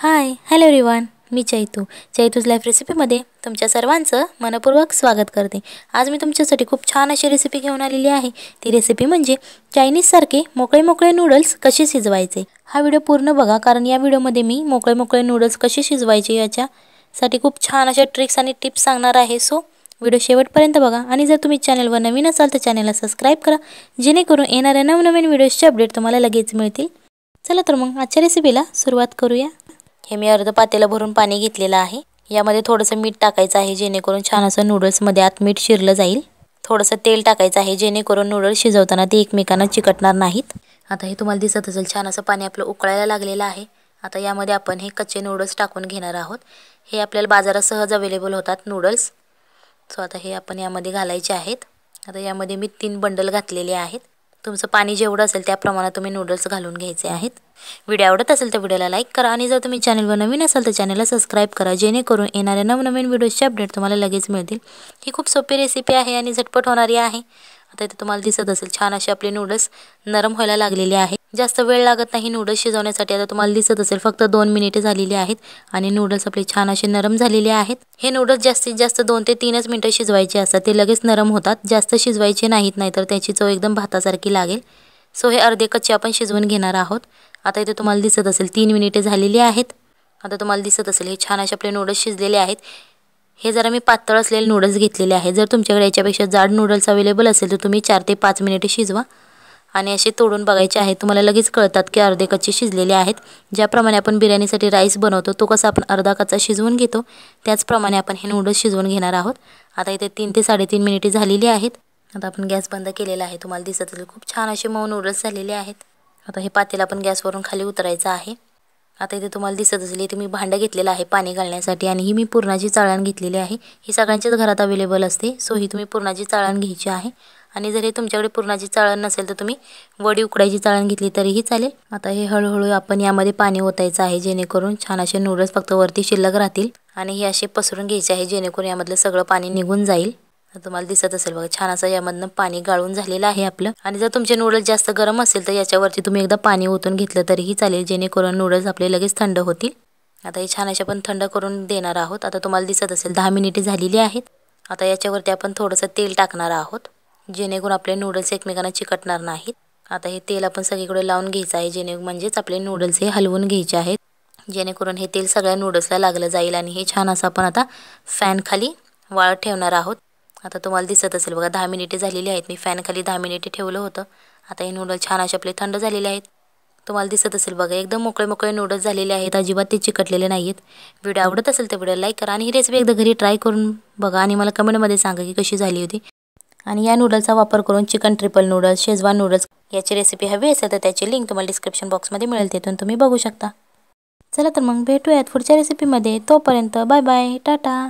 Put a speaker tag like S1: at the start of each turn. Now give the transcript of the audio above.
S1: Hi hello everyone, मी Chaitu's life रेसिपीमध्ये तुमच्या सर्वांचं मनपूर्वक स्वागत करते। आज मी तुमच्यासाठी खूप छान अशी रेसिपी घेऊन आलेली आहे। ती रेसिपी म्हणजे चायनीजसारखे मोकळे नूडल्स कसे शिजवायचे। हा व्हिडिओ पूर्ण बघा, कारण या व्हिडिओमध्ये मी मोकळे नूडल्स कसे शिजवायचे याच्यासाठी खूप छान अशा ट्रिक्स आणि टिप्स सांगणार आहे। सो व्हिडिओ शेवटपर्यंत बघा आणि जर तुम्ही चॅनलवर नवीन असाल तर चॅनलला सबस्क्राइब करा, जेणेकरून येणाऱ्या नवनवीन व्हिडिओजचे अपडेट तुम्हाला लगेच मिळतील। चला तर मग आजच्या रेसिपीला सुरुवात करूया। हे मी अर्ध पातेला भरून पाणी घेतलेलं आहे। यामध्ये थोडंसं मीठ टाकायचं आहे, जेणेकरून छान असं नूडल्स मध्ये आत मीठ शिरलं जाईल। थोडंसं तेल टाकायचं आहे, जेणेकरून नूडल्स शिजवताना ते एकमेकांना चिकटणार नाहीत। आता हे तुम्हाला दिसत असेल, छान असं पाणी आपलं उकळायला लागलेलं आहे। आता यामध्ये आपण हे कच्चे नूडल्स टाकून घेणार आहोत। हे आपल्याला बाजारात सहज अवेलेबल होतात नूडल्स। सो आता हे आपण यामध्ये घालायचे आहेत। आता यामध्ये मी 3 बंडल घातलेले आहेत। तुमचं पाणी जेवढं असेल त्या प्रमाणात तुम्ही नूडल्स घालून घ्यायचे आहेत। व्हिडिओ आवडत असेल तर व्हिडिओला लाईक करा आणि जर तुम्ही चॅनलवर नवीन असाल तर चॅनलला सबस्क्राइब करा, जेणेकरून येणाऱ्या नवनवीन व्हिडिओजचे अपडेट तुम्हाला लगेच मिळतील। ही खूप सोपी रेसिपी आहे आणि झटपट होणारी आहे। आता इथे तुम्हाला दिसत असेल, छान असे आपले नूडल्स नरम व्हायला लागलेले आहेत। जास्त वेळ लागत नाही नूडल्स शिजवण्यासाठी। आता तुम्हाला दिसत असेल फक्त 2 मिनिटे झालेली आहेत आणि नूडल्स आपले छान असे नरम झालेले आहेत। हे नूडल्स जास्तीत जास्त 2 ते 3च मिनिटं शिजवायचे असतात, ते लगेच नरम होतात। जास्त शिजवायचे नाहीत, नाहीतर त्याची चव एकदम भातासारखी लागेल। सो हे अर्धे कच्चे आपण शिजवून घेणार आहोत। आता इथे तुम्हाला दिसत असेल 3 मिनिटे झालेली आहेत। आता तुम्हाला दिसत असेल हे छान असे आपले नूडल्स शिजलेले आहेत। हे जरा मी पातळ असलेले नूडल्स घेतलेले आहेत। जर तुमच्याकडे याच्यापेक्षा जाड नूडल्स अवेलेबल असेल तर तुम्ही 4 ते 5 मिनिटे शिजवा आणि असे तोडून बघायचे आहेत। तुम्हाला लगेच कळतात की अर्धे कच्चे शिजलेले आहेत। ज्याप्रमाणे आपण बिर्याणीसाठी राईस बनवतो तो कसा आपण अर्धा कच्चा शिजवून घेतो, त्याचप्रमाणे आपण हे नूडल्स शिजवून घेणार आहोत। आता इथे 3 ते 3.5 मिनिटे झालेली आहेत। आता आपण गॅस बंद केलेला आहे। तुम्हाला दिसत असेल खूप छान असे मऊ नूडल्स झालेले आहेत। आता हे पातेलं आपण गॅसवरून खाली उतरायचं आहे। आता इथे तुम्हाला दिसत असेल इथे मी भांडं घेतलेलं आहे पाणी घालण्यासाठी, आणि ही मी पुरणाची चाळण घेतलेली आहे। ही सगळ्यांच्याच घरात अवेलेबल असते। सो ही तुम्ही पुरणाची चाळण घ्यायची आहे। आणि जर हे तुमच्याकडे पुरणाची चाळण नसेल तर तुम्ही वडी उकडायची चाळण घेतली तरीही चालेल। आता हे हळूहळू आपण यामध्ये पाणी ओतायचं आहे, जेणेकरून छान असे नूडल्स फक्त वरती शिल्लक राहतील आणि हे असे पसरून घ्यायचे आहे, जेणेकरून यामधलं सगळं पाणी निघून जाईल। तुम्हाला दिसत असेल बघा, छान असं यामधनं पाणी गाळून झालेलं आहे आपलं। आणि जर तुमचे नूडल्स जास्त गरम असेल तर याच्यावरती तुम्ही एकदा पाणी ओतून घेतलं तरीही चालेल, जेणेकरून नूडल्स आपले लगेच थंड होतील। आता हे छान असे आपण थंड करून देणार आहोत। आता तुम्हाला दिसत असेल 10 मिनिटे झालेली आहेत। आता याच्यावरती आपण थोडंसं तेल टाकणार आहोत, जेणेकरून आपले नूडल्स एकमेकांना चिकटणार नाहीत। आता हे तेल आपण सगळीकडे लावून घ्यायचं आहे, म्हणजेच आपले नूडल्स हे हलवून घ्यायचे आहेत, जेणेकरून हे तेल सगळ्या नूडल्सला लागलं जाईल। आणि हे छान असं आपण आता फॅन खाली वाळत ठेवणार आहोत। आता तुम्हाला दिसत असेल बघा 10 मिनिटे झालेली आहेत। मी फॅन खाली 10 मिनिटे ठेवलं होतं। आता हे नूडल्स छान असे आपले थंड झालेले आहेत। तुम्हाला दिसत असेल बघा, एकदम मोकळे नूडल्स झालेले आहेत, अजिबात ते चिकटलेले नाहीत। व्हिडिओ आवडत असेल तर व्हिडिओ लाईक करा आणि ही रेसिपी एकदा घरी ट्राय करून बघा आणि मला कमेंटमध्ये सांगा की कशी झाली होती। आणि या नूडल्सचा वापर करून chicken triple noodles, Schezwan noodles याची रेसिपी हवी असेल तर त्याची लिंक तुम्हाला डिस्क्रिप्शन बॉक्समध्ये मिळेल, तिथून तुम्ही बघू शकता। चला तर मग भेटूयात पुढच्या रेसिपीमध्ये। तोपर्यंत बाय बाय, टाटा।